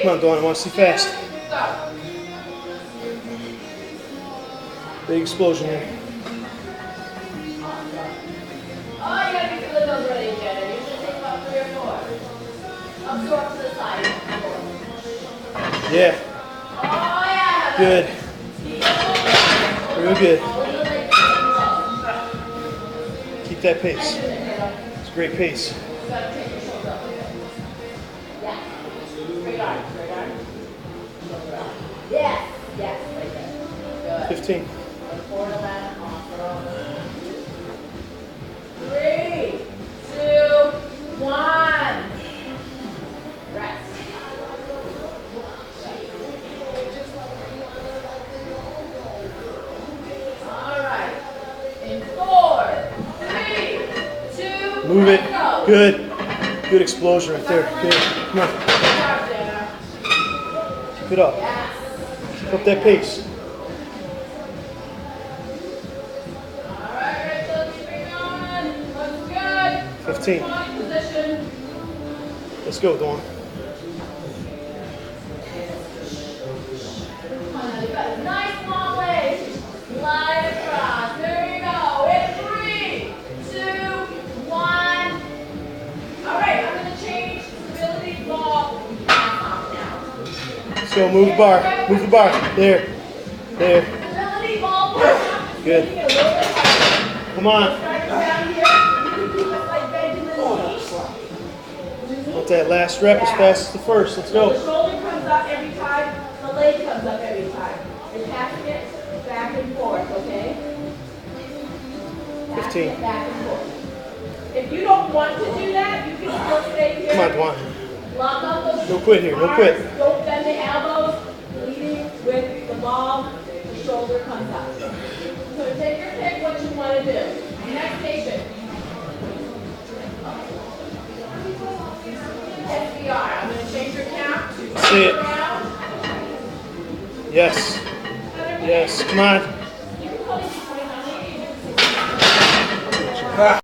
Come on, Dawn, I want to see fast. Big explosion here. Oh, you gotta be good those ready, Jenna. Usually take about 3 or 4. Up to the side. Yeah. Oh, yeah. Good. Real good. Keep that pace. It's a great pace. Yeah. Straight arm, straight arm. Yes, yes, right there. Good. 15. Forward to that. Awesome. 3, 2, 1. Rest. All right. In 4, 3, 2, Move it. go. Good. Good explosion right there. Good. Come on. Keep it up. Yes. Keep up that pace. All right, Rachel, keep it going. Looks good. 15. Body position. Let's go, Dawn. You've got a nice long leg. Slide across. There you go. In 3, 2, 1. All right, I'm going to change stability ball. Let's go. Move the bar. Move the bar. There. There. Stability ball. Good. A little bit harder. Come on. Right down here. You can keep it like bending the knees. Want that last rep as fast as the first. Let's The go. shoulder comes up every time. The leg comes up every time. You're passing it back and forth, okay? Passing 15. it back and forth. If you don't want to do that, you can still stay here. Come on, Dawn. Lock up those No quit here. No arms. quit. Don't bend the elbows. Leading with the ball, the shoulder comes up. So take your pick what you want to do. Next patient. SBR. I'm going to change your count. See it. Around. Yes. Yes. Come on. You can call it 29.